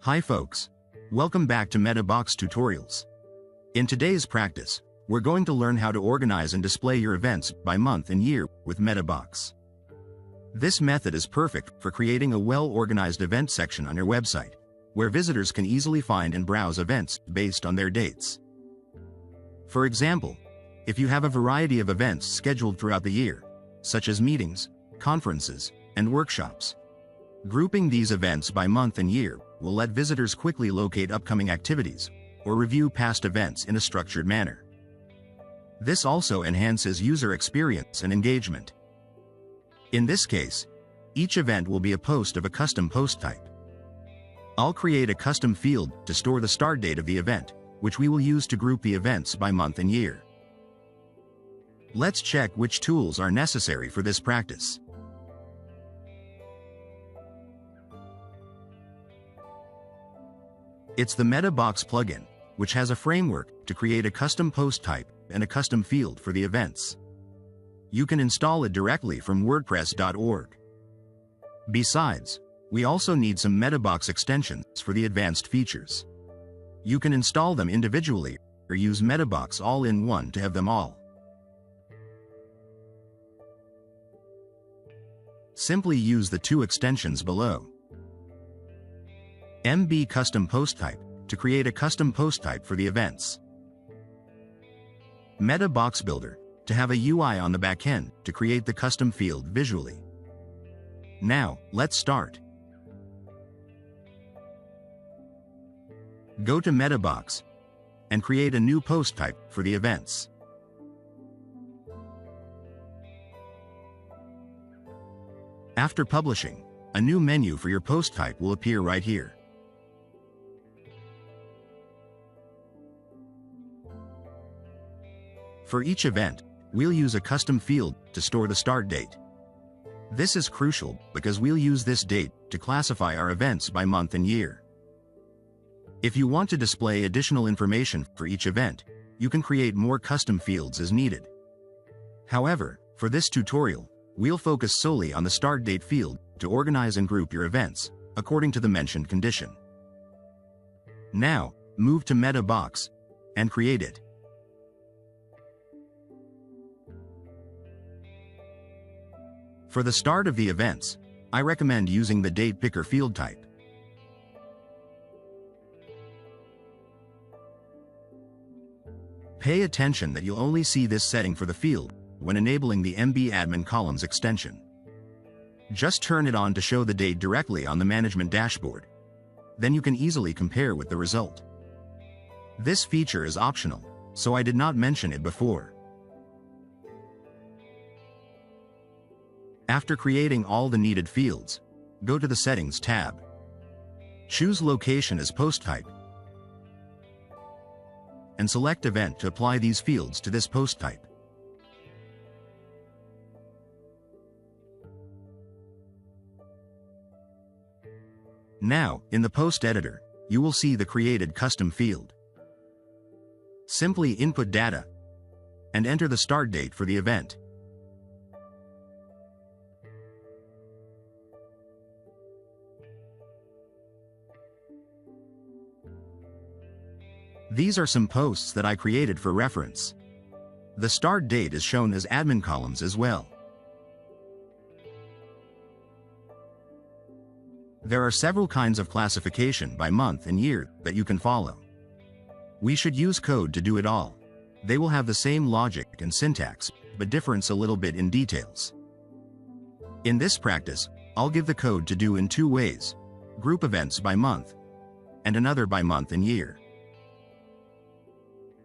Hi folks. Welcome back to MetaBox Tutorials. In today's practice, we're going to learn how to organize and display your events by month and year with MetaBox. This method is perfect for creating a well-organized event section on your website, where visitors can easily find and browse events based on their dates. For example, if you have a variety of events scheduled throughout the year, such as meetings, conferences, and workshops, grouping these events by month and year will let visitors quickly locate upcoming activities or review past events in a structured manner. This also enhances user experience and engagement. In this case, each event will be a post of a custom post type. I'll create a custom field to store the start date of the event, which we will use to group the events by month and year. Let's check which tools are necessary for this practice. It's the MetaBox plugin, which has a framework to create a custom post type and a custom field for the events. You can install it directly from WordPress.org. Besides, we also need some MetaBox extensions for the advanced features. You can install them individually or use MetaBox all-in-one to have them all. Simply use the two extensions below. MB Custom Post Type to create a custom post type for the events. MetaBox Builder to have a UI on the backend to create the custom field visually. Now, let's start. Go to MetaBox and create a new post type for the events. After publishing, a new menu for your post type will appear right here. For each event, we'll use a custom field to store the start date. This is crucial because we'll use this date to classify our events by month and year. If you want to display additional information for each event, you can create more custom fields as needed. However, for this tutorial, we'll focus solely on the start date field to organize and group your events, according to the mentioned condition. Now, move to MetaBox and create it. For the start of the events, I recommend using the Date Picker field type. Pay attention that you'll only see this setting for the field when enabling the MB Admin Columns extension. Just turn it on to show the date directly on the management dashboard. Then you can easily compare with the result. This feature is optional, so I did not mention it before. After creating all the needed fields, go to the Settings tab. Choose Location as Post Type and select Event to apply these fields to this post type. Now, in the Post Editor, you will see the created custom field. Simply input data and enter the start date for the event. These are some posts that I created for reference. The start date is shown as admin columns as well. There are several kinds of classification by month and year that you can follow. We should use code to do it all. They will have the same logic and syntax, but difference a little bit in details. In this practice, I'll give the code to do in two ways: group events by month, and another by month and year.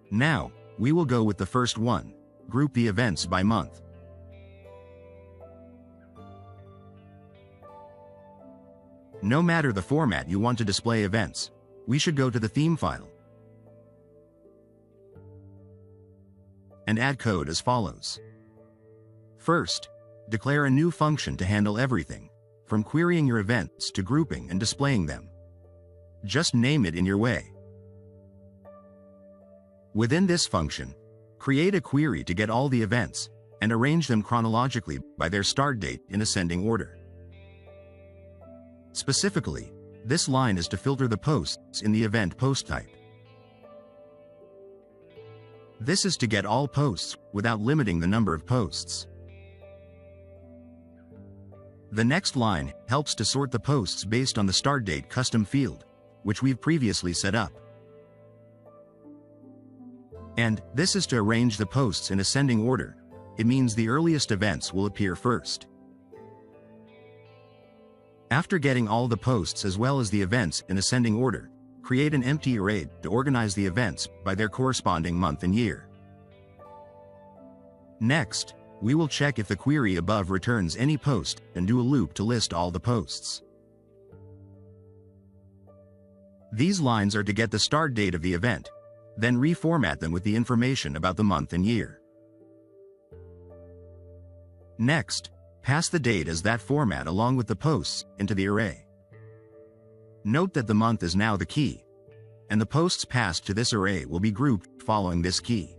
Now, we will go with the first one, group the events by month. No matter the format you want to display events, we should go to the theme file and add code as follows. First, declare a new function to handle everything, from querying your events to grouping and displaying them. Just name it in your way. Within this function, create a query to get all the events and arrange them chronologically by their start date in ascending order. Specifically, This line is to filter the posts in the event post type. This is to get all posts without limiting the number of posts. The next line helps to sort the posts based on the start date custom field, which we've previously set up. And this is to arrange the posts in ascending order. It means the earliest events will appear first. After getting all the posts as well as the events in ascending order, create an empty array to organize the events by their corresponding month and year. Next, we will check if the query above returns any post and do a loop to list all the posts. These lines are to get the start date of the event, then reformat them with the information about the month and year. Next, pass the date as that format along with the posts into the array. Note that the month is now the key, and the posts passed to this array will be grouped following this key.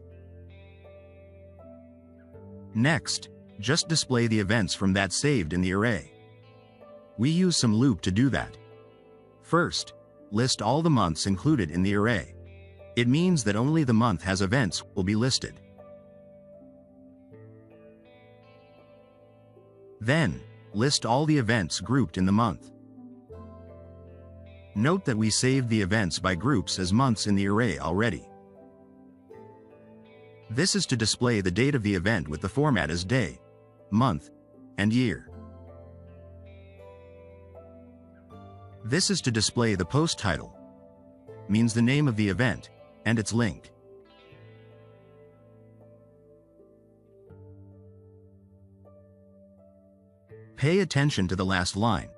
Next, just display the events from that saved in the array. We use some loop to do that. First, list all the months included in the array. It means that only the month has events will be listed. Then, list all the events grouped in the month. Note that we saved the events by groups as months in the array already. This is to display the date of the event with the format as day, month, and year. This is to display the post title, means the name of the event, and its link. Pay attention to the last line.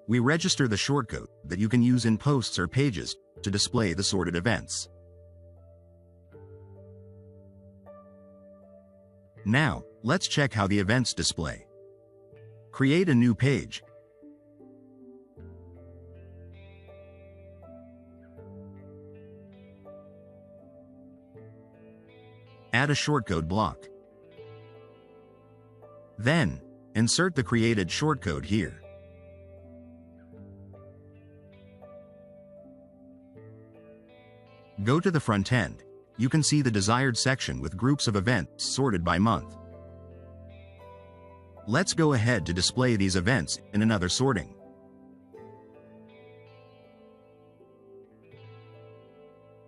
We register the shortcode that you can use in posts or pages to display the sorted events. Now, let's check how the events display. Create a new page. Add a shortcode block. Then, insert the created shortcode here. Go to the front end. You can see the desired section with groups of events sorted by month. Let's go ahead to display these events in another sorting.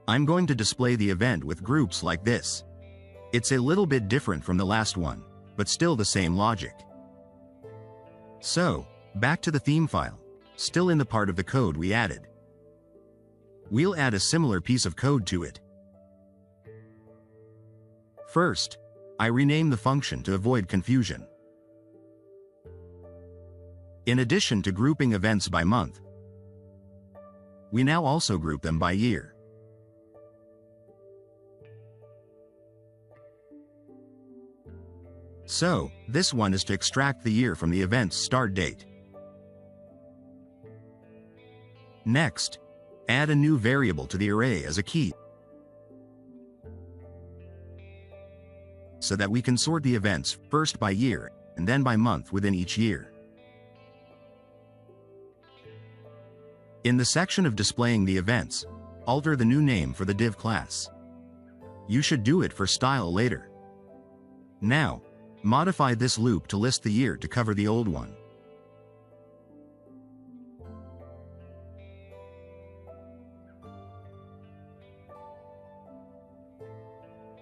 I'm going to display the event with groups like this. It's a little bit different from the last one, but still the same logic. So, back to the theme file, still in the part of the code we added. We'll add a similar piece of code to it. First, I rename the function to avoid confusion. In addition to grouping events by month, we now also group them by year. So, this one is to extract the year from the event's start date. Next, add a new variable to the array as a key, so that we can sort the events first by year and then by month within each year. In the section of displaying the events, alter the new name for the div class. You should do it for style later. Now, modify this loop to list the year to cover the old one.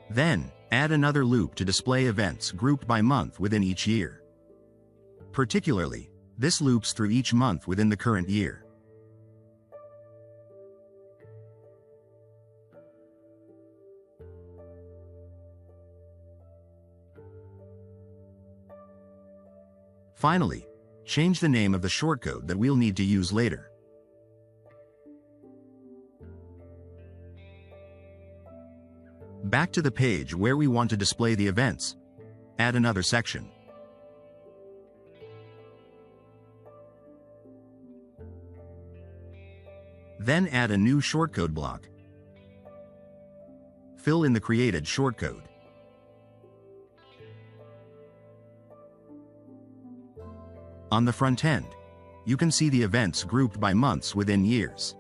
Then, add another loop to display events grouped by month within each year. Particularly, this loops through each month within the current year. Finally, change the name of the shortcode that we'll need to use later. Back to the page where we want to display the events. Add another section. Then add a new shortcode block. Fill in the created shortcode. On the front end, you can see the events grouped by months within years.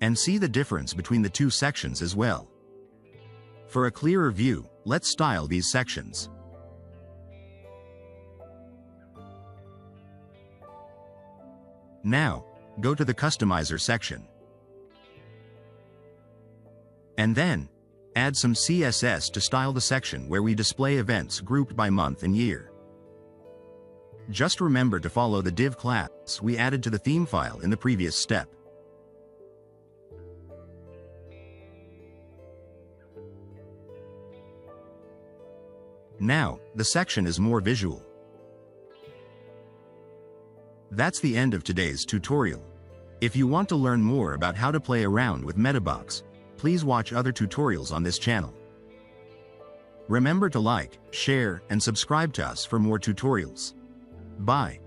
And see the difference between the two sections as well. For a clearer view, let's style these sections. Now, go to the Customizer section. And then, add some CSS to style the section where we display events grouped by month and year. Just remember to follow the div class we added to the theme file in the previous step. Now, the section is more visual. That's the end of today's tutorial. If you want to learn more about how to play around with Metabox, please watch other tutorials on this channel. Remember to like, share, and subscribe to us for more tutorials. Bye.